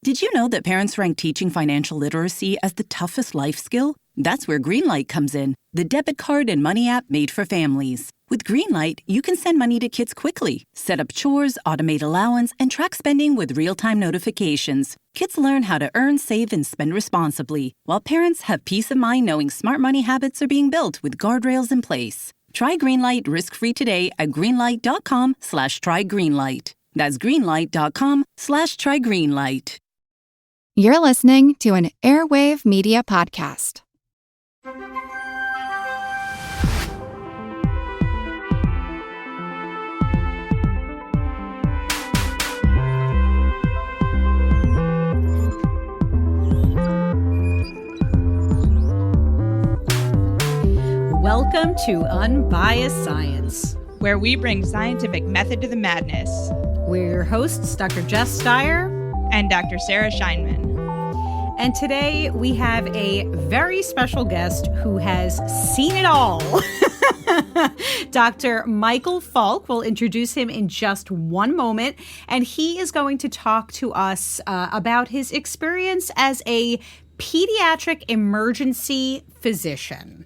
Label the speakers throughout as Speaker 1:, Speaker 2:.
Speaker 1: Did you know that parents rank teaching financial literacy as the toughest life skill? That's where Greenlight comes in, the debit card and money app made for families. With Greenlight, you can send money to kids quickly, set up chores, automate allowance, and track spending with real-time notifications. Kids learn how to earn, save, and spend responsibly, while parents have peace of mind knowing smart money habits are being built with guardrails in place. Try Greenlight risk-free today at greenlight.com/trygreenlight. That's greenlight.com/trygreenlight.
Speaker 2: You're listening to an Airwave Media Podcast.
Speaker 3: Welcome to Unbiased Science,
Speaker 4: where we bring scientific method to the madness.
Speaker 3: We're your hosts, Dr. Jess Dyer
Speaker 4: and Dr. Sarah Scheinman.
Speaker 3: And today we have a very special guest who has seen it all. Dr. Michael Falk. Will introduce him in just one moment, and he is going to talk to us about his experience as a pediatric emergency physician.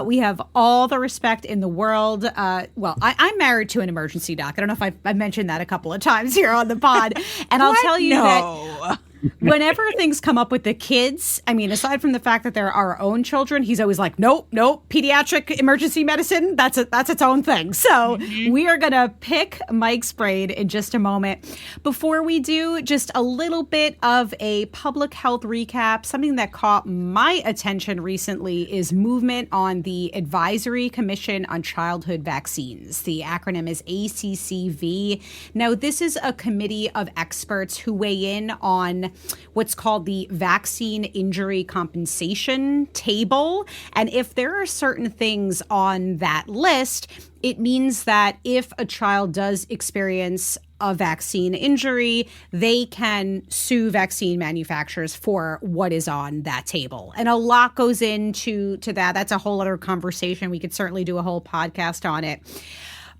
Speaker 3: We have all the respect in the world. I'm married to an emergency doc. I don't know if I've mentioned that a couple of times here on the pod. And I'll tell you that whenever things come up with the kids, I mean, aside from the fact that they're our own children, he's always like, nope, pediatric emergency medicine, that's its own thing. So we are going to pick Mike's brain in just a moment. Before we do, just a little bit of a public health recap. Something that caught my attention recently is movement on the Advisory Commission on Childhood Vaccines. The acronym is ACCV. Now, this is a committee of experts who weigh in on what's called the Vaccine Injury Compensation Table. And if there are certain things on that list, it means that if a child does experience a vaccine injury, they can sue vaccine manufacturers for what is on that table. And a lot goes into that. That's a whole other conversation. We could certainly do a whole podcast on it.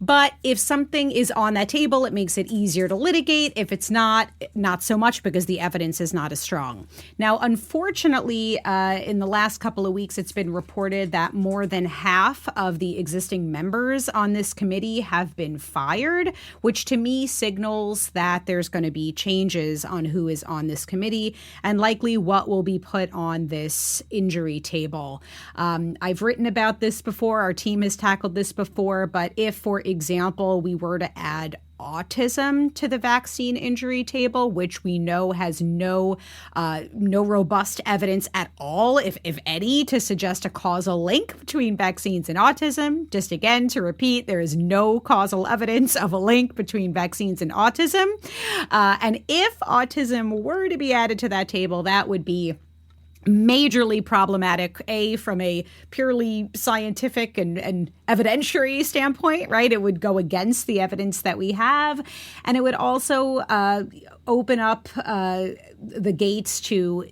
Speaker 3: But if something is on that table, it makes it easier to litigate. If it's not so much, because the evidence is not as strong. Now, unfortunately, in the last couple of weeks, it's been reported that more than half of the existing members on this committee have been fired, which to me signals that there's going to be changes on who is on this committee and likely what will be put on this injury table. I've written about this before. Our team has tackled this before. But if, for example, we were to add autism to the vaccine injury table, which we know has no robust evidence at all, if any, to suggest a causal link between vaccines and autism. Just again, to repeat, there is no causal evidence of a link between vaccines and autism. And if autism were to be added to that table, that would be majorly problematic, from a purely scientific and evidentiary standpoint, right? It would go against the evidence that we have. And it would also open up the gates to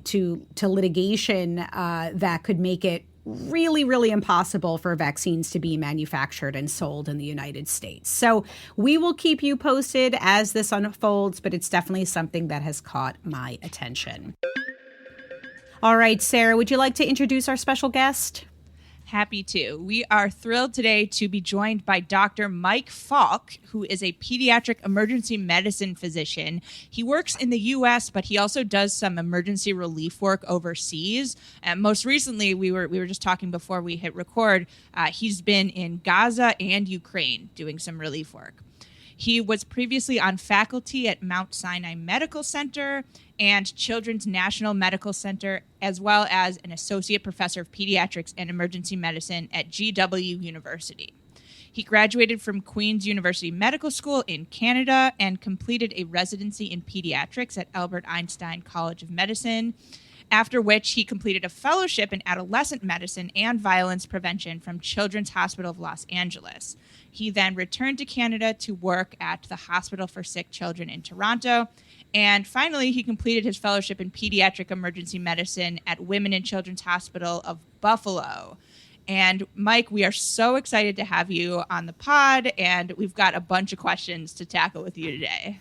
Speaker 3: litigation that could make it really, really impossible for vaccines to be manufactured and sold in the United States. So we will keep you posted as this unfolds, but it's definitely something that has caught my attention. All right, Sarah, would you like to introduce our special guest?
Speaker 4: Happy to. We are thrilled today to be joined by Dr. Mike Falk, who is a pediatric emergency medicine physician. He works in the U.S., but he also does some emergency relief work overseas. And most recently, we were just talking before we hit record, he's been in Gaza and Ukraine doing some relief work. He was previously on faculty at Mount Sinai Medical Center and Children's National Medical Center, as well as an associate professor of pediatrics and emergency medicine at GW University. He graduated from Queen's University Medical School in Canada and completed a residency in pediatrics at Albert Einstein College of Medicine, after which he completed a fellowship in adolescent medicine and violence prevention from Children's Hospital of Los Angeles. He then returned to Canada to work at the Hospital for Sick Children in Toronto. And finally, he completed his fellowship in pediatric emergency medicine at Women and Children's Hospital of Buffalo. And Mike, we are so excited to have you on the pod, and we've got a bunch of questions to tackle with you today.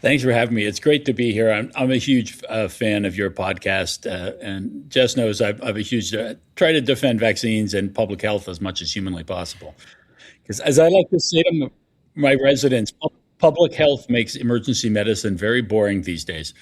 Speaker 5: Thanks for having me. It's great to be here. I'm a huge fan of your podcast, and Jess knows I'm a huge try to defend vaccines and public health as much as humanly possible. Because as I like to say to my residents, public health makes emergency medicine very boring these days.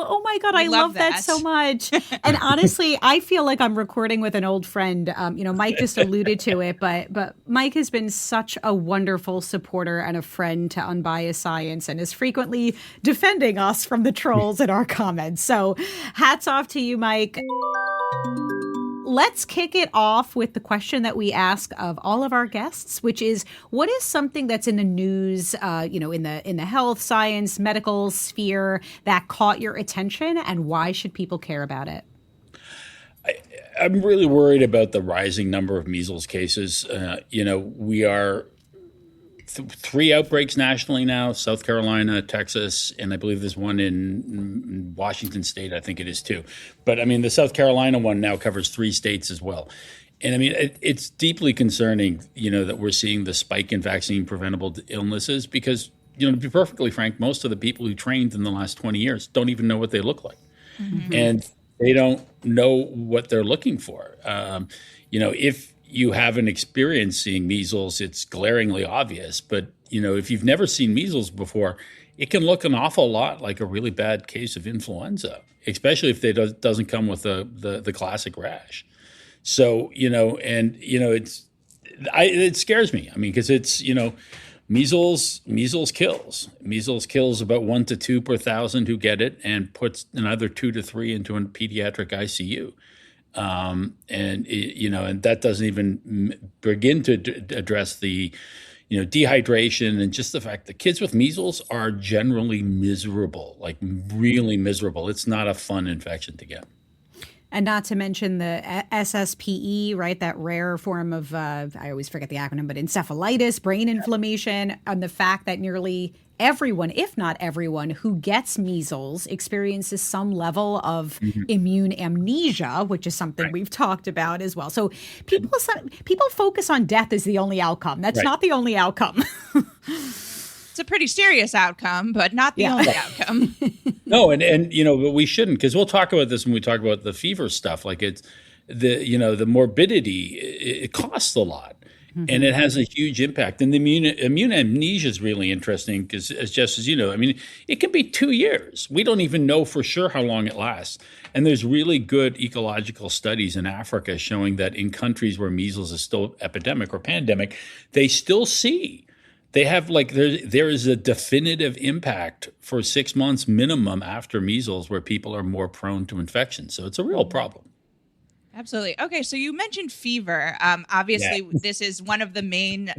Speaker 3: Oh my God. I love that so much. And honestly, I feel like I'm recording with an old friend. Mike just alluded to it, but Mike has been such a wonderful supporter and a friend to Unbiased Science and is frequently defending us from the trolls in our comments. So hats off to you, Mike. Let's kick it off with the question that we ask of all of our guests, which is, what is something that's in the news, in the health, science, medical sphere that caught your attention, and why should people care about it?
Speaker 5: I'm really worried about the rising number of measles cases. We are three outbreaks nationally now: South Carolina, Texas, and I believe there's one in Washington State. I think it is too. But I mean, the South Carolina one now covers 3 states as well. And I mean, it's deeply concerning, that we're seeing the spike in vaccine preventable illnesses because, to be perfectly frank, most of the people who trained in the last 20 years don't even know what they look like. Mm-hmm. And they don't know what they're looking for. If you haven't experienced seeing measles, it's glaringly obvious. But, if you've never seen measles before, it can look an awful lot like a really bad case of influenza, especially if it doesn't come with the classic rash. So, it scares me. I mean, because it's, measles kills. Measles kills about 1 to 2 per 1,000 who get it and puts another 2 to 3 into a pediatric ICU. And that doesn't even begin to address the, dehydration and just the fact that kids with measles are generally miserable, like really miserable. It's not a fun infection to get.
Speaker 3: And not to mention the SSPE, right? That rare form of, I always forget the acronym, but encephalitis, brain inflammation, and the fact that nearly everyone, if not everyone, who gets measles experiences some level of immune amnesia, which is something we've talked about as well. So people focus on death as the only outcome. That's not the only outcome.
Speaker 4: It's a pretty serious outcome, but not the only outcome.
Speaker 5: No, but we shouldn't, because we'll talk about this when we talk about the fever stuff. Like it's the morbidity, it costs a lot. Mm-hmm. And it has a huge impact. And the immune amnesia is really interesting because, as Jess, as you know, I mean, it can be 2 years. We don't even know for sure how long it lasts. And there's really good ecological studies in Africa showing that in countries where measles is still epidemic or pandemic, they still see. They have there is a definitive impact for 6 months minimum after measles where people are more prone to infection. So it's a real problem.
Speaker 4: Absolutely. Okay, so you mentioned fever. Obviously, this is one of the main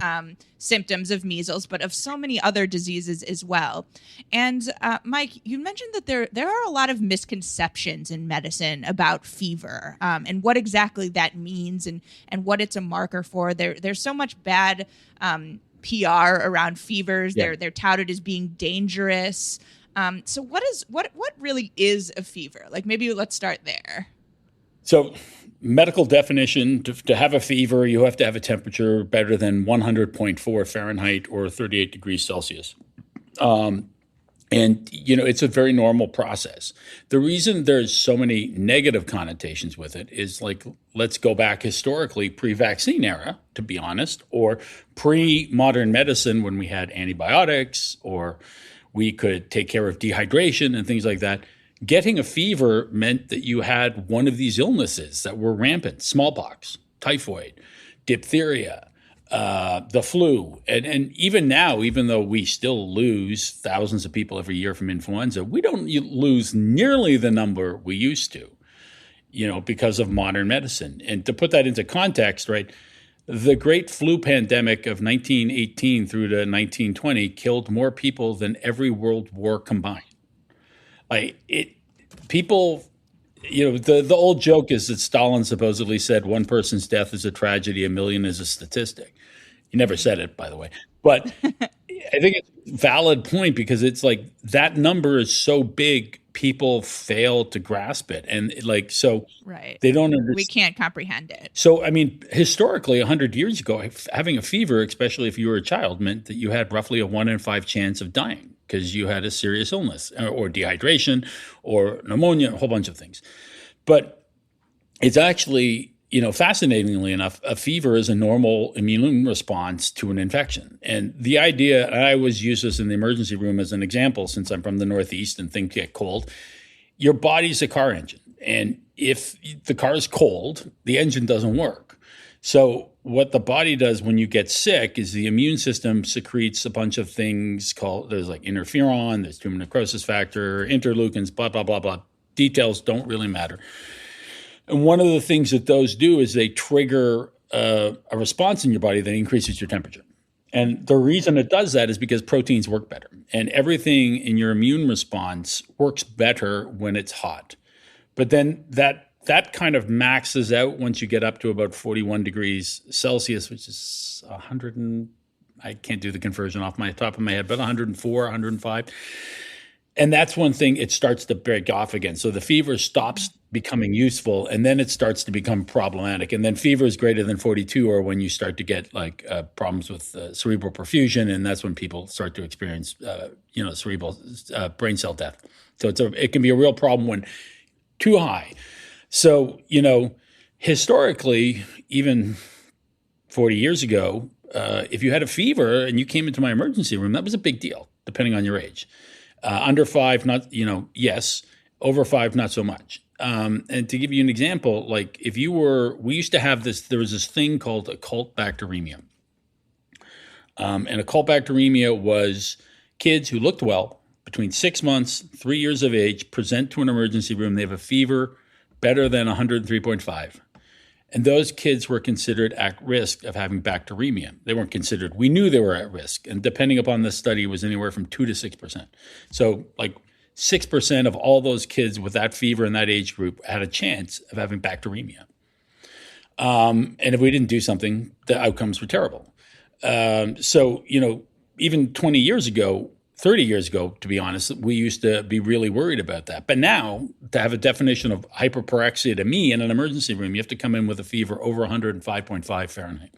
Speaker 4: symptoms of measles, but of so many other diseases as well. And Mike, you mentioned that there are a lot of misconceptions in medicine about fever and what exactly that means and what it's a marker for. There's so much bad PR around fevers. They're touted as being dangerous. So what really is a fever? Like, maybe let's start there.
Speaker 5: So medical definition, to have a fever, you have to have a temperature better than 100.4 Fahrenheit or 38 degrees Celsius. And, it's a very normal process. The reason there's so many negative connotations with it is let's go back historically, pre-vaccine era, to be honest, or pre-modern medicine when we had antibiotics or we could take care of dehydration and things like that. Getting a fever meant that you had one of these illnesses that were rampant: smallpox, typhoid, diphtheria, the flu. And even now, even though we still lose thousands of people every year from influenza, we don't lose nearly the number we used to, because of modern medicine. And to put that into context, right, the great flu pandemic of 1918 through to 1920 killed more people than every world war combined. People, the old joke is that Stalin supposedly said 1 person's death is a tragedy, 1 million is a statistic. He never said it, by the way. But I think it's a valid point because it's like that number is so big, people fail to grasp it. And they don't understand.
Speaker 4: We can't comprehend it.
Speaker 5: So, I mean, historically, 100 years ago, having a fever, especially if you were a child, meant that you had roughly a 1 in 5 chance of dying. because you had a serious illness or dehydration or pneumonia, a whole bunch of things. But it's actually, fascinatingly enough, a fever is a normal immune response to an infection. And the idea, I always use this in the emergency room as an example, since I'm from the Northeast and things get cold. Your body's a car engine. And if the car is cold, the engine doesn't work. So what the body does when you get sick is the immune system secretes a bunch of things there's like interferon, there's tumor necrosis factor, interleukins, blah, blah, blah, blah. Details don't really matter. And one of the things that those do is they trigger a response in your body that increases your temperature. And the reason it does that is because proteins work better. And everything in your immune response works better when it's hot. But then that kind of maxes out once you get up to about 41 degrees Celsius, which is 100 and I can't do the conversion off my top of my head, but 104, 105. And that's one thing, it starts to break off again. So the fever stops becoming useful, and then it starts to become problematic. And then fever is greater than 42, or when you start to get problems with cerebral perfusion, and that's when people start to experience, cerebral brain cell death. So it can be a real problem when too high. So, historically, even 40 years ago, if you had a fever and you came into my emergency room, that was a big deal, depending on your age. Under 5, yes. Over 5, not so much. And to give you an example, we used to have there was this thing called occult bacteremia. And occult bacteremia was kids who looked well, between 6 months, 3 years of age, present to an emergency room. They have a fever better than 103.5. And those kids were considered at risk of having bacteremia. They weren't considered. We knew they were at risk. And depending upon the study, it was anywhere from 2 to 6%. So 6% of all those kids with that fever in that age group had a chance of having bacteremia. And if we didn't do something, the outcomes were terrible. So, even 20 years ago, 30 years ago, to be honest, we used to be really worried about that. But now, to have a definition of hyperpyrexia to me in an emergency room, you have to come in with a fever over 105.5 Fahrenheit.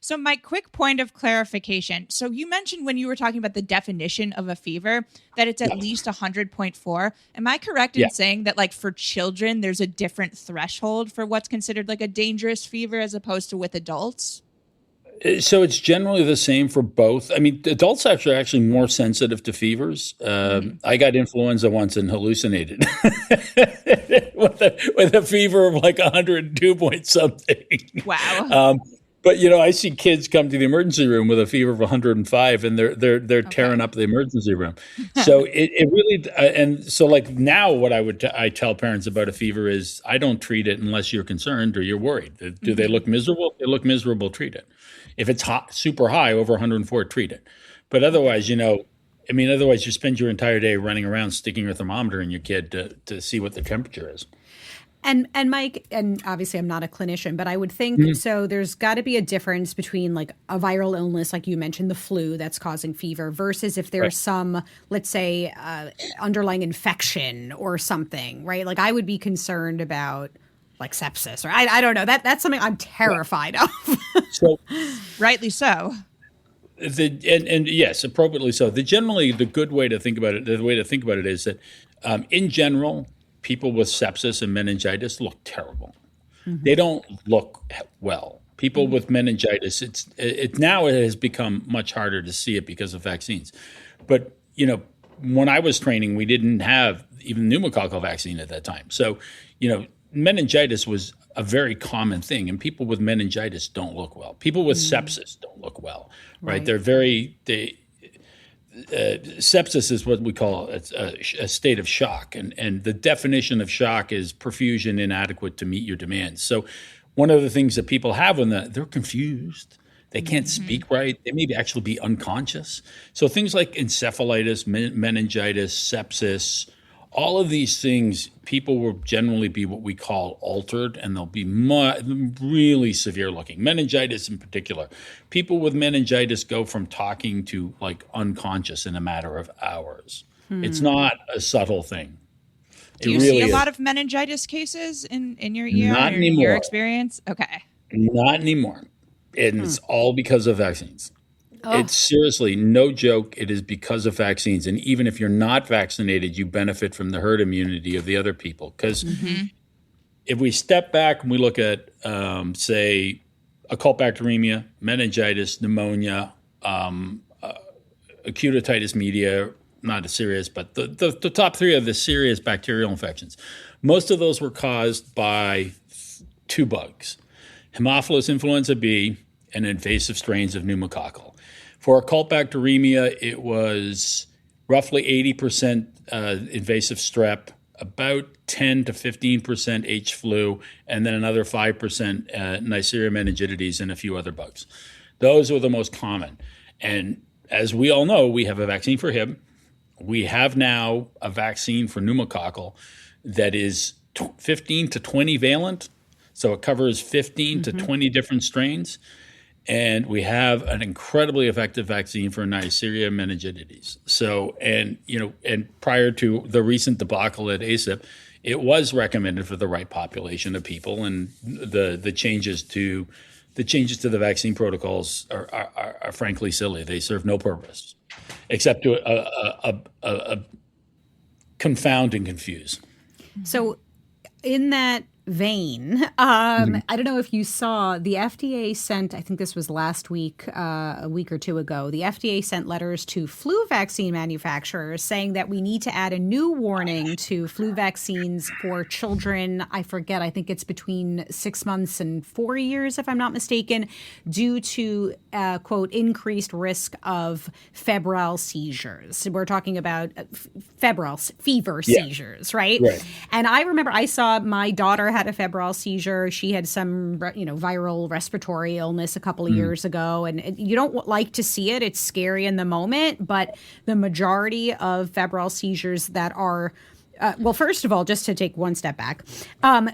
Speaker 4: So my quick point of clarification. So you mentioned when you were talking about the definition of a fever that it's at least 100.4. Am I correct in saying that for children, there's a different threshold for what's considered a dangerous fever as opposed to with adults?
Speaker 5: So it's generally the same for both. I mean, adults are actually more sensitive to fevers. I got influenza once and hallucinated with a fever of 102 point something.
Speaker 4: Wow.
Speaker 5: But I see kids come to the emergency room with a fever of 105, and they're tearing up the emergency room. So it really and so now what I tell parents about a fever is I don't treat it unless you're concerned or you're worried. Do they look miserable? If they look miserable, treat it. If it's hot, super high, over 104, treat it. But otherwise, otherwise you spend your entire day running around sticking your thermometer in your kid to see what the temperature is.
Speaker 3: And Mike, and obviously I'm not a clinician, but I would think, so there's got to be a difference between a viral illness, like you mentioned, the flu that's causing fever, versus if there's some, let's say, underlying infection or something, right? I would be concerned about sepsis, or I don't know. That's something I'm terrified of.
Speaker 5: So,
Speaker 4: rightly so.
Speaker 5: And yes, appropriately so. The good way to think about it, is that in general, people with sepsis and meningitis look terrible. Mm-hmm. They don't look well. People with meningitis, now it has become much harder to see it because of vaccines. But when I was training, we didn't have even pneumococcal vaccine at that time. So meningitis was a very common thing, and people with meningitis don't look well. People with sepsis don't look well, right? Sepsis is what we call a state of shock, and the definition of shock is perfusion inadequate to meet your demands. So one of the things that people have when they're confused, they can't speak right, they may actually be unconscious. So things like encephalitis, meningitis, sepsis, all of these things, people will generally be what we call altered, and they'll be really severe looking. Meningitis in particular. People with meningitis go from talking to unconscious in a matter of hours. It's not a subtle thing.
Speaker 4: Do you see a lot of meningitis cases in your ER?
Speaker 5: Not anymore.
Speaker 4: Your experience? Okay.
Speaker 5: Not anymore. And it's all because of vaccines. It's seriously no joke. It is because of vaccines. And even if you're not vaccinated, you benefit from the herd immunity of the other people. Because if we step back and we look at, say, occult bacteremia, meningitis, pneumonia, acute otitis media, not as serious, but the top three are the serious bacterial infections. Most of those were caused by two bugs, Haemophilus influenza B and invasive strains of pneumococcal. For occult bacteremia, it was roughly 80% invasive strep, about 10 to 15% H flu, and then another 5% Neisseria meningitidis and a few other bugs. Those were the most common. And as we all know, we have a vaccine for Hib. We have now a vaccine for pneumococcal that is 15 to 20 valent. So it covers 15 to 20 different strains. And we have an incredibly effective vaccine for Neisseria meningitidis. So, and prior to the recent debacle at ACIP, it was recommended for the right population of people, and the changes to the vaccine protocols are frankly silly. They serve no purpose except to confound and confuse.
Speaker 3: So, in that vein, I don't know if you saw, the FDA sent, I think this was last week, a week or two ago, the FDA sent letters to flu vaccine manufacturers saying that we need to add a new warning to flu vaccines for children. I forget, I think it's between 6 months and 4 years, if I'm not mistaken, due to, quote, increased risk of febrile seizures. We're talking about fever seizures, right? And I remember I saw my daughter had a febrile seizure. She had some, viral respiratory illness a couple of years ago. And you don't like to see it. It's scary in the moment. But the majority of febrile seizures that are, well, first of all, just to take one step back,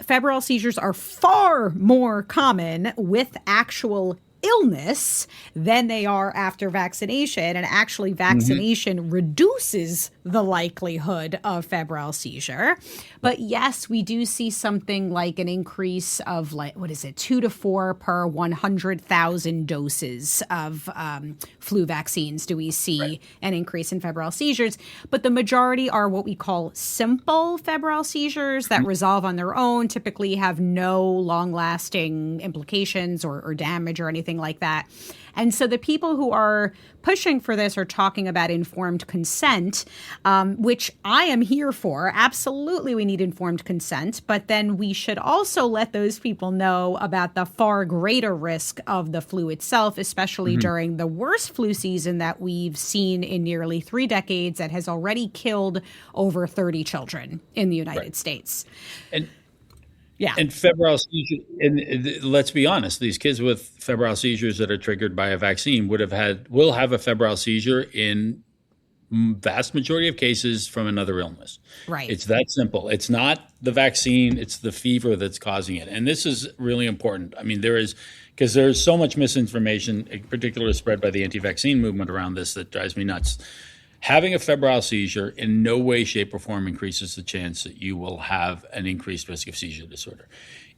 Speaker 3: febrile seizures are far more common with actual illness than they are after vaccination. And actually, vaccination reduces the likelihood of febrile seizure. But yes, we do see something like an increase of 2 to 4 per 100,000 doses of flu vaccines. Do we see an increase in febrile seizures? But the majority are what we call simple febrile seizures that resolve on their own, typically have no long-lasting implications or damage or anything like that. And so the people who are pushing for this are talking about informed consent, which I am here for. Absolutely, we need informed consent. But then we should also let those people know about the far greater risk of the flu itself, especially during the worst flu season that we've seen in nearly 3 decades that has already killed over 30 children in the United States.
Speaker 5: And febrile seizures, and let's be honest, these kids with febrile seizures that are triggered by a vaccine will have a febrile seizure in vast majority of cases from another illness. Right. It's that simple. It's not the vaccine, it's the fever that's causing it. And this is really important. I mean, because there's so much misinformation, in particular spread by the anti-vaccine movement around this, that drives me nuts. Having a febrile seizure in no way, shape, or form increases the chance that you will have an increased risk of seizure disorder.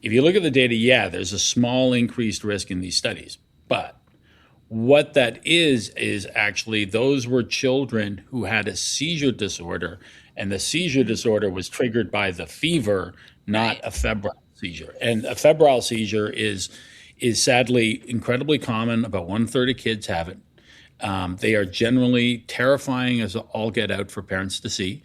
Speaker 5: If you look at the data, there's a small increased risk in these studies. But what that is actually those were children who had a seizure disorder, and the seizure disorder was triggered by the fever, not a febrile seizure. And a febrile seizure is sadly incredibly common. About 1/3 of kids have it. They are generally terrifying as all get out for parents to see,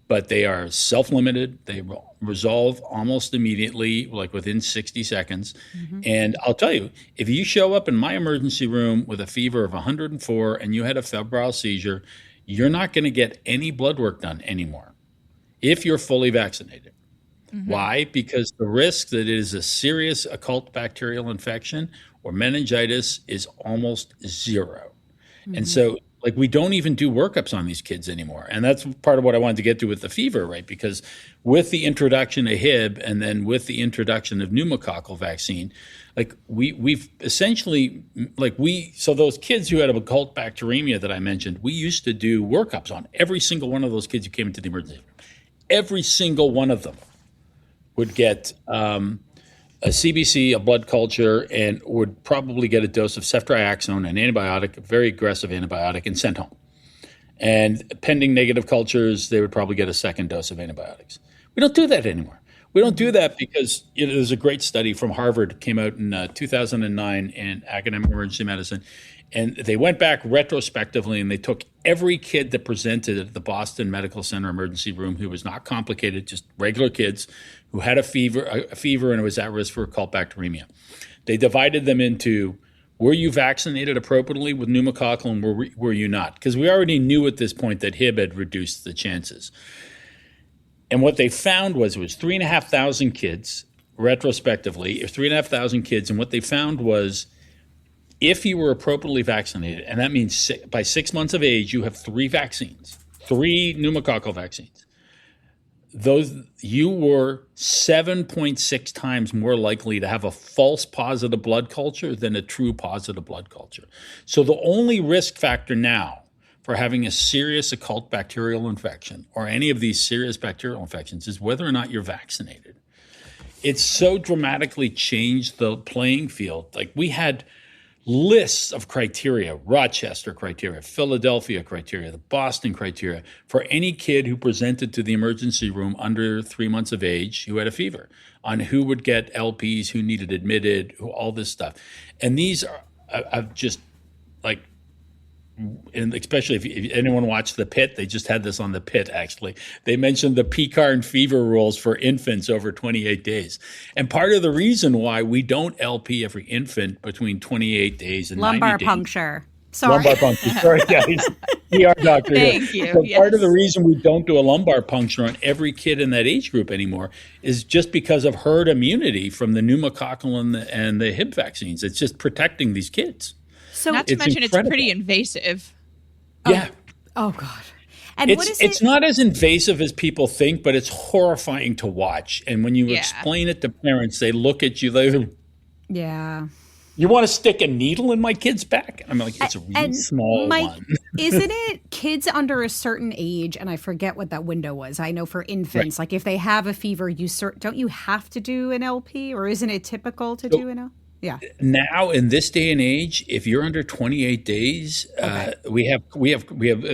Speaker 5: but they are self-limited. They resolve almost immediately, like within 60 seconds. And I'll tell you, if you show up in my emergency room with a fever of 104 and you had a febrile seizure, you're not going to get any blood work done anymore if you're fully vaccinated. Why? Because the risk that it is a serious occult bacterial infection or meningitis is almost zero. And so, we don't even do workups on these kids anymore. And that's part of what I wanted to get to with the fever, right? Because with the introduction of Hib and then with the introduction of pneumococcal vaccine, we've essentially, so those kids who had occult bacteremia that I mentioned, we used to do workups on every single one of those kids who came into the emergency room. Every single one of them would get a CBC, a blood culture, and would probably get a dose of ceftriaxone, an antibiotic, a very aggressive antibiotic, and sent home. And pending negative cultures, they would probably get a second dose of antibiotics. We don't do that anymore. We don't do that because there's a great study from Harvard, came out in 2009 in Academic Emergency Medicine. And they went back retrospectively and they took every kid that presented at the Boston Medical Center emergency room who was not complicated, just regular kids who had a fever and was at risk for occult bacteremia. They divided them into, were you vaccinated appropriately with pneumococcal and were you not? Because we already knew at this point that Hib had reduced the chances. And what they found was it was 3,500 kids retrospectively, 3,500 kids. And what they found was if you were appropriately vaccinated, and that means by 6 months of age, you have 3 vaccines, 3 pneumococcal vaccines. You were 7.6 times more likely to have a false positive blood culture than a true positive blood culture. So the only risk factor now for having a serious occult bacterial infection or any of these serious bacterial infections is whether or not you're vaccinated. It's so dramatically changed the playing field. Like we had lists of criteria, Rochester criteria, Philadelphia criteria, the Boston criteria, for any kid who presented to the emergency room under 3 months of age who had a fever, on who would get LPs, who needed admitted, all this stuff. And these are just like, and especially if anyone watched the Pitt, they just had this on the Pitt, actually. They mentioned the PCAR fever rules for infants over 28 days. And part of the reason why we don't LP every infant between 28 days and 90 days.
Speaker 3: Lumbar puncture. Sorry.
Speaker 5: Lumbar puncture. Sorry, guys. ER doctor.
Speaker 4: Thank you.
Speaker 5: So
Speaker 4: Yes.
Speaker 5: Part of the reason we don't do a lumbar puncture on every kid in that age group anymore is just because of herd immunity from the pneumococcal and the Hib vaccines. It's just protecting these kids.
Speaker 3: So
Speaker 4: Not to mention
Speaker 5: incredible.
Speaker 4: it's pretty invasive.
Speaker 5: Yeah.
Speaker 3: oh God. And what is
Speaker 5: it's not as invasive as people think, but it's horrifying to watch. And when you explain it to parents, they look at you,
Speaker 3: Yeah.
Speaker 5: you want to stick a needle in my kid's back? I'm like, it's a really small one.
Speaker 3: Isn't it kids under a certain age, and I forget what that window was. I know for infants, like if they have a fever, don't you have to do an LP, or isn't it typical to do an LP? Yeah.
Speaker 5: Now in this day and age, if you're under 28 days, we have.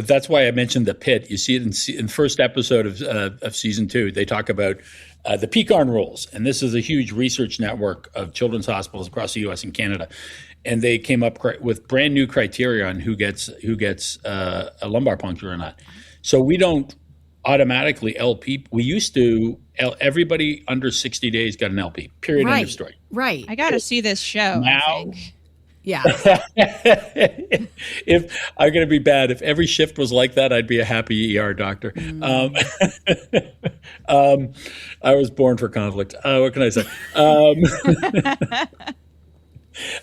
Speaker 5: That's why I mentioned the Pitt. You see it in the first episode of season 2. They talk about the PCAR rules, and this is a huge research network of children's hospitals across the U.S. and Canada, and they came up with brand new criteria on who gets a lumbar puncture or not. So we don't automatically LP. We used to. Everybody under 60 days got an LP. Period. End of story.
Speaker 3: Right.
Speaker 4: I got to see this show.
Speaker 5: Now,
Speaker 4: I think.
Speaker 3: Yeah.
Speaker 5: If I'm going to be bad, if every shift was like that, I'd be a happy ER doctor. I was born for conflict. What can I say?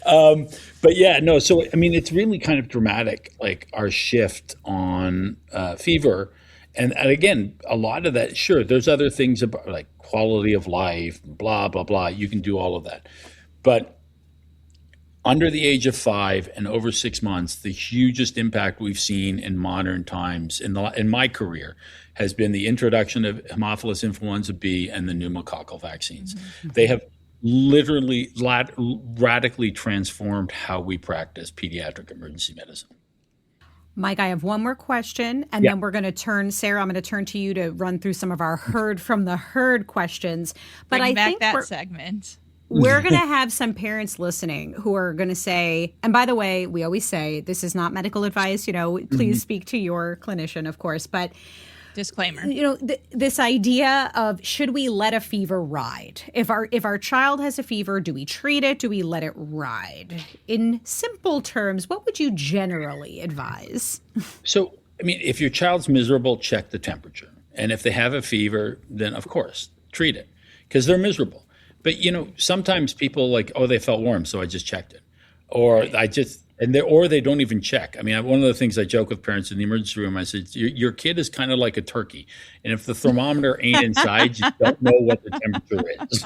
Speaker 5: But yeah, no. So I mean, it's really kind of dramatic, like our shift on fever. And again, a lot of that, sure, there's other things about like quality of life, blah, blah, blah. You can do all of that. But under the age of 5 and over 6 months, the hugest impact we've seen in modern times in my career has been the introduction of Haemophilus influenza B and the pneumococcal vaccines. Mm-hmm. They have literally radically transformed how we practice pediatric emergency medicine.
Speaker 3: Mike, I have one more question, and then we're going to turn, Sarah, I'm going to turn to you to run through some of our heard from the herd questions. But
Speaker 4: Bring
Speaker 3: I
Speaker 4: back
Speaker 3: think
Speaker 4: that segment.
Speaker 3: We're going to have some parents listening who are going to say, and by the way, we always say this is not medical advice, please speak to your clinician, of course, but
Speaker 4: disclaimer.
Speaker 3: This idea of should we let a fever ride? If our child has a fever, do we treat it? Do we let it ride? In simple terms, what would you generally advise?
Speaker 5: So, I mean, if your child's miserable, check the temperature. And if they have a fever, then of course, treat it because they're miserable. But, sometimes people like, oh, they felt warm, so I just checked it. Or they don't even check. I mean, one of the things I joke with parents in the emergency room, I said, your kid is kind of like a turkey. And if the thermometer ain't inside, you don't know what the temperature is.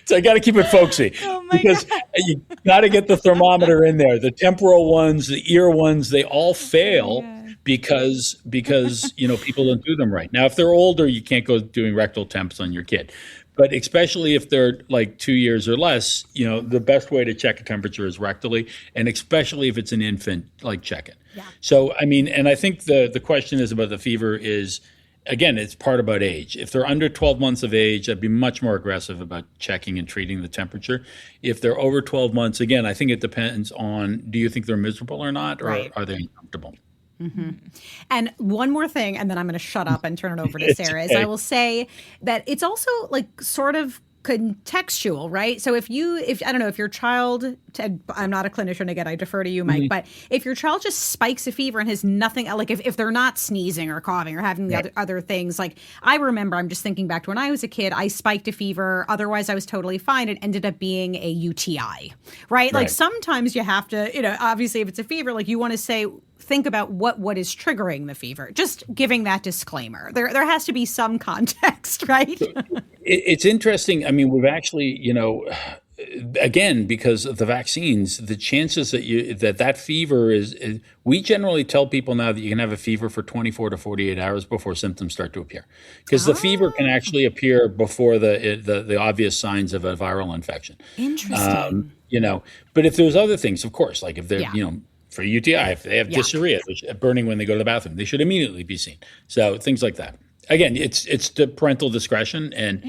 Speaker 5: So I got to keep it folksy because you got to get the thermometer in there. The temporal ones, the ear ones, they all fail because people don't do them right. Now, if they're older, you can't go doing rectal temps on your kid. But especially if they're like 2 years or less, the best way to check a temperature is rectally, and especially if it's an infant, like check it.
Speaker 3: Yeah.
Speaker 5: So, and I think the question is about the fever is, again, it's part about age. If they're under 12 months of age, I'd be much more aggressive about checking and treating the temperature. If they're over 12 months, again, I think it depends on, do you think they're miserable or not, or are they uncomfortable?
Speaker 3: Mm-hmm. And one more thing, and then I'm going to shut up and turn it over to Sarah, is I will say that it's also like sort of contextual, right? So if I don't know, if your child, I'm not a clinician, again, I defer to you, Mike, but if your child just spikes a fever and has nothing, like if they're not sneezing or coughing or having the other things, like I remember, I'm just thinking back to when I was a kid, I spiked a fever, otherwise I was totally fine. It ended up being a UTI, right? Like sometimes you have to, obviously if it's a fever, like you want to think about what is triggering the fever. Just giving that disclaimer. There has to be some context, right?
Speaker 5: It's interesting. I mean, we've actually, again, because of the vaccines, the chances that fever is, we generally tell people now that you can have a fever for 24 to 48 hours before symptoms start to appear. Because the fever can actually appear before the obvious signs of a viral infection.
Speaker 3: Interesting.
Speaker 5: But if there's other things, of course, like if they're, for UTI, if they have dysuria, burning when they go to the bathroom, they should immediately be seen. So things like that. Again, it's the parental discretion, and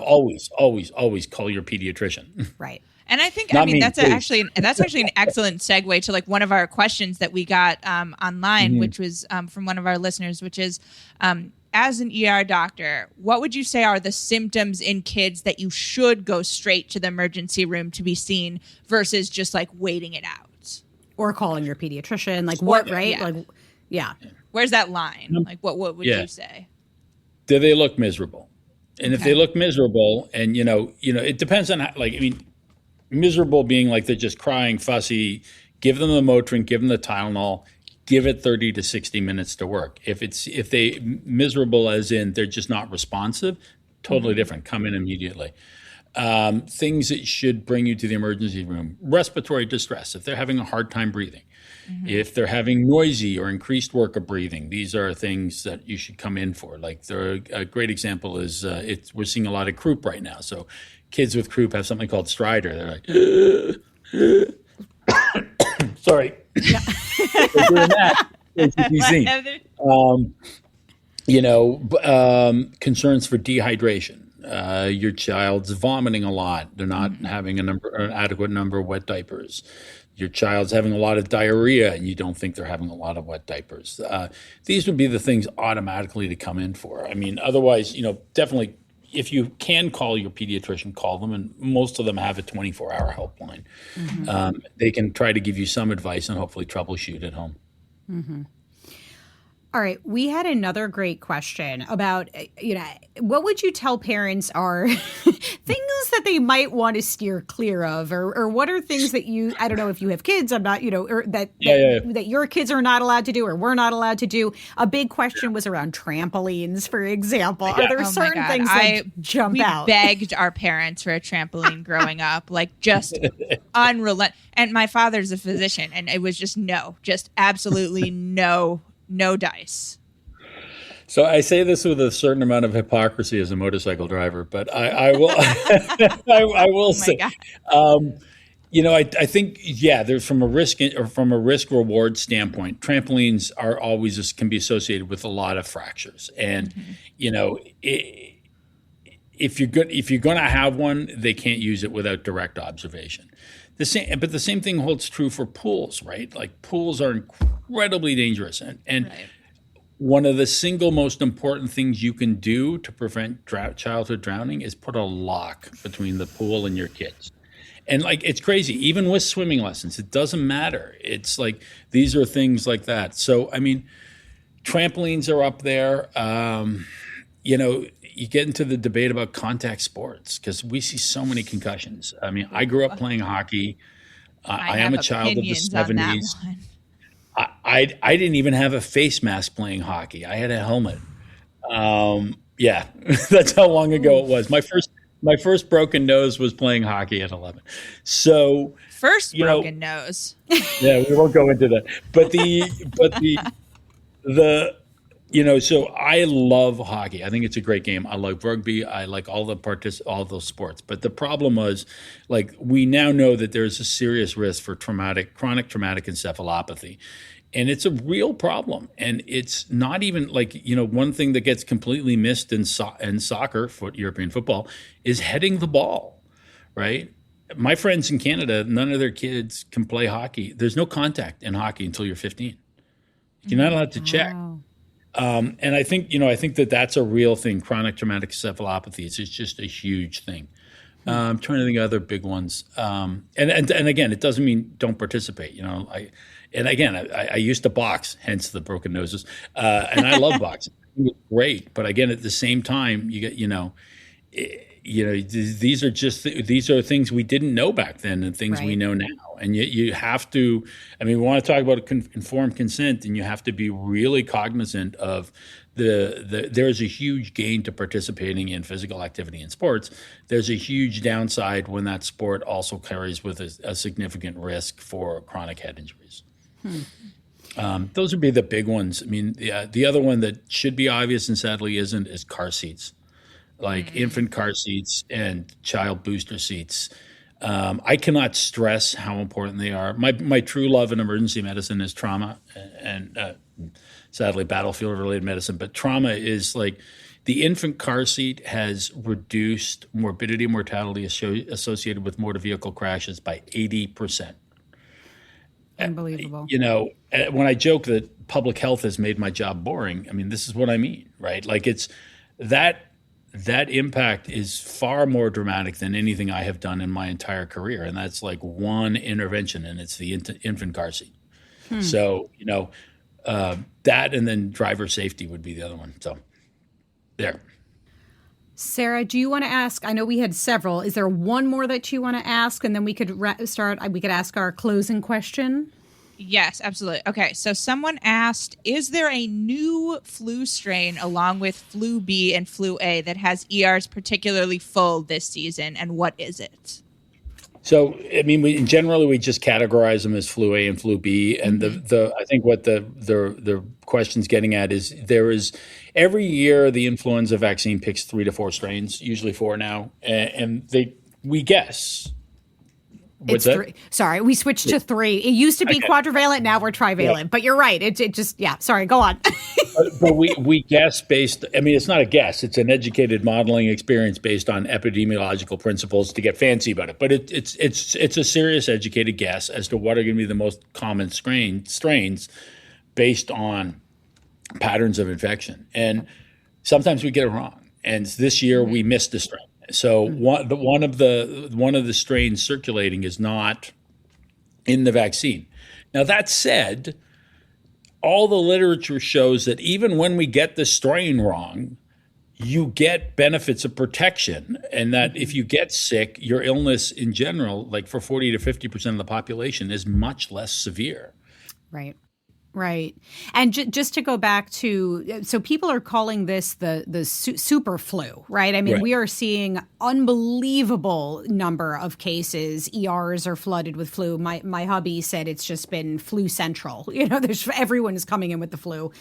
Speaker 5: always call your pediatrician.
Speaker 3: Right.
Speaker 4: And I think that's actually an excellent segue to like one of our questions that we got online, which was from one of our listeners, which is, as an ER doctor, what would you say are the symptoms in kids that you should go straight to the emergency room to be seen versus just like waiting it out?
Speaker 3: Or calling your pediatrician, like what, right?
Speaker 4: Yeah. Where's that line? Like what would you say?
Speaker 5: Do they look miserable? And if they look miserable, and it depends on how, miserable being like they're just crying, fussy, give them the Motrin, give them the Tylenol, give it 30 to 60 minutes to work. If they miserable as in they're just not responsive, totally different. Come in immediately. Things that should bring you to the emergency room: respiratory distress, if they're having a hard time breathing, if they're having noisy or increased work of breathing, these are things that you should come in for. Like a great example is we're seeing a lot of croup right now. So kids with croup have something called stridor. They're like, sorry, they're doing that. They should be seen. Concerns for dehydration. Your child's vomiting a lot. They're not having an adequate number of wet diapers. Your child's having a lot of diarrhea and you don't think they're having a lot of wet diapers. These would be the things automatically to come in for. I mean, otherwise, definitely if you can call your pediatrician, call them. And most of them have a 24-hour helpline. They can try to give you some advice and hopefully troubleshoot at home.
Speaker 3: All right. We had another great question about, what would you tell parents are things that they might want to steer clear of, or what are things that I don't know if you have kids, I'm not, or that your kids are not allowed to do, or we're not allowed to do. A big question was around trampolines, for example. Are there certain things that jump out?
Speaker 4: We begged our parents for a trampoline growing up, like just unrelenting. And my father's a physician, and it was just absolutely no dice.
Speaker 5: So I say this with a certain amount of hypocrisy as a motorcycle driver, but I will I will say, I think there's from a risk reward standpoint, trampolines are always can be associated with a lot of fractures, and if you're going to have one, they can't use it without direct observation. The same thing holds true for pools, right? Like pools are incredibly dangerous, and one of the single most important things you can do to prevent childhood drowning is put a lock between the pool and your kids. And it's crazy, even with swimming lessons, it doesn't matter. It's like these are things like that. So I mean, trampolines are up there. You get into the debate about contact sports because we see so many concussions. I mean, I grew up playing hockey. I am a child of the 70s. I didn't even have a face mask playing hockey. I had a helmet. That's how long ago it was. My first broken nose was playing hockey at 11. So
Speaker 4: broken nose.
Speaker 5: Yeah, we won't go into that. But So I love hockey. I think it's a great game. I like rugby. I like all those sports. But the problem was, like, we now know that there's a serious risk for chronic traumatic encephalopathy. And it's a real problem. And it's not even like, one thing that gets completely missed in soccer, European football, is heading the ball, right? My friends in Canada, none of their kids can play hockey. There's no contact in hockey until you're 15. You're not allowed to check.
Speaker 3: Wow.
Speaker 5: And I think that that's a real thing. Chronic traumatic encephalopathy is just a huge thing. I'm trying to think of other big ones. And again, it doesn't mean don't participate. I used to box, hence the broken noses. And I love boxing. It's great. But again, at the same time, you get, these are things we didn't know back then and things we know now. And you have to, we want to talk about informed consent, and you have to be really cognizant of there's a huge gain to participating in physical activity in sports. There's a huge downside when that sport also carries with a significant risk for chronic head injuries. Those would be the big ones. The other one that should be obvious and sadly isn't is car seats. Like infant car seats and child booster seats. I cannot stress how important they are. My true love in emergency medicine is trauma and sadly battlefield-related medicine. But trauma is like the infant car seat has reduced morbidity and mortality associated with motor vehicle crashes by 80%.
Speaker 3: Unbelievable.
Speaker 5: When I joke that public health has made my job boring, this is what I mean, right? Like it's that impact is far more dramatic than anything I have done in my entire career. And that's like one intervention, and it's the infant car seat. So, that and then driver safety would be the other one. So there.
Speaker 3: Sarah, do you want to ask? I know we had several. Is there one more that you want to ask? And then we could we could ask our closing question.
Speaker 4: Yes, absolutely. Okay, so someone asked, is there a new flu strain along with flu B and flu A that has ERs particularly full this season, and what is it?
Speaker 5: So, generally we just categorize them as flu A and flu B, and I think what the question's getting at is there is every year the influenza vaccine picks 3 to 4 strains, usually 4 now, and we guess.
Speaker 3: It's 3. Sorry, we switched to 3. It used to be quadrivalent. Now we're trivalent. But you're right. It just, sorry, go on.
Speaker 5: but we guess based, it's not a guess. It's an educated modeling experience based on epidemiological principles to get fancy about it. But it's a serious educated guess as to what are going to be the most common strains based on patterns of infection. And sometimes we get it wrong. And this year we missed a strain. So one of the strains circulating is not in the vaccine. Now that said, all the literature shows that even when we get the strain wrong, you get benefits of protection, and that if you get sick, your illness in general, like for 40 to 50% of the population, is much less severe.
Speaker 3: Right. Right. And just to go back to, so people are calling this the super flu, right?
Speaker 5: Right.
Speaker 3: We are seeing unbelievable number of cases. ERs are flooded with flu. My hubby said it's just been flu central. Everyone is coming in with the flu.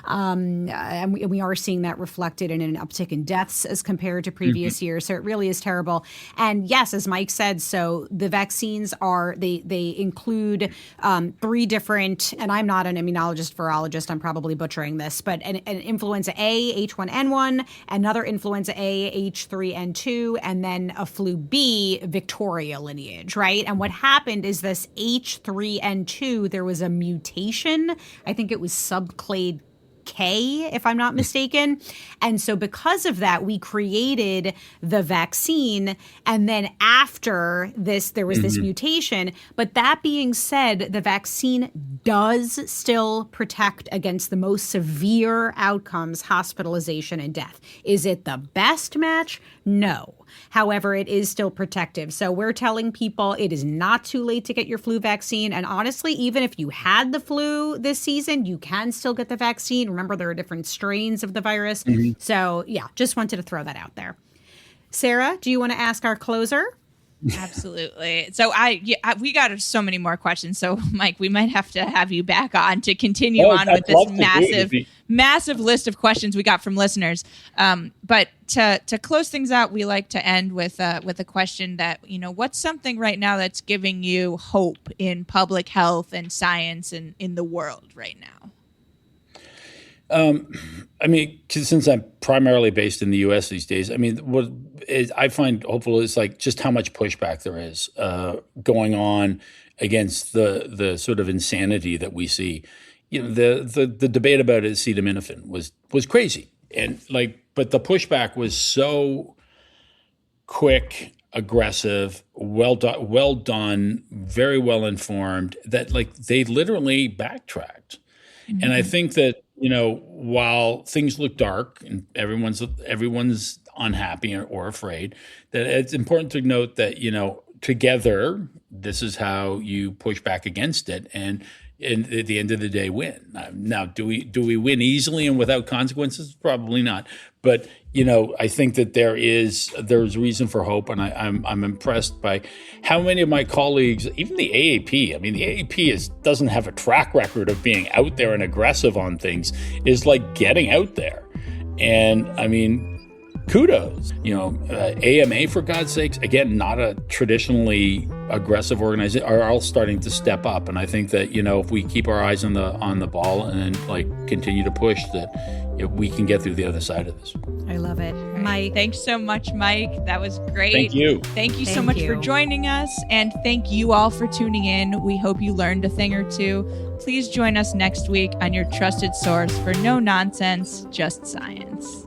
Speaker 3: And we are seeing that reflected in an uptick in deaths as compared to previous years. So it really is terrible. And yes, as Mike said, so the vaccines they include 3 different, and I'm not an immunologist, virologist, I'm probably butchering this, but an influenza A, H1N1, another influenza A, H3N2, and then a flu B, Victoria lineage, right? And what happened is this H3N2, there was a mutation. I think it was subclade K, if I'm not mistaken. And so because of that, we created the vaccine. And then after this, there was this mutation. But that being said, the vaccine does still protect against the most severe outcomes, hospitalization and death. Is it the best match? No. However, it is still protective. So we're telling people it is not too late to get your flu vaccine. And honestly, even if you had the flu this season, you can still get the vaccine. Remember, there are different strains of the virus. So just wanted to throw that out there. Sarah, do you want to ask our closer?
Speaker 4: Absolutely. So we got so many more questions. So Mike, we might have to have you back on to continue on with this massive list of questions we got from listeners. But to close things out, we like to end with a question that, what's something right now that's giving you hope in public health and science and in the world right now?
Speaker 5: Since I'm primarily based in the U.S. these days, what I find hopeful is like just how much pushback there is going on against the sort of insanity that we see. The debate about acetaminophen was crazy, and but the pushback was so quick, aggressive, well done, very well informed that they literally backtracked. Mm-hmm. And I think that, while things look dark and everyone's unhappy or afraid, that it's important to note that, together, this is how you push back against it and at the end of the day win. Now, do we win easily and without consequences? Probably not. But, I think that there's reason for hope, and I'm impressed by how many of my colleagues, even the AAP. The AAP doesn't have a track record of being out there and aggressive on things. Is getting out there, and kudos. AMA, for God's sakes, again, not a traditionally aggressive organization, are all starting to step up, and I think that if we keep our eyes on the ball and continue to push, that we can get through the other side of this.
Speaker 3: I love it. Mike.
Speaker 4: Thanks so much, Mike. That was great.
Speaker 5: Thank you.
Speaker 4: Thank you so much for joining us. And thank you all for tuning in. We hope you learned a thing or two. Please join us next week on your trusted source for no nonsense, just science.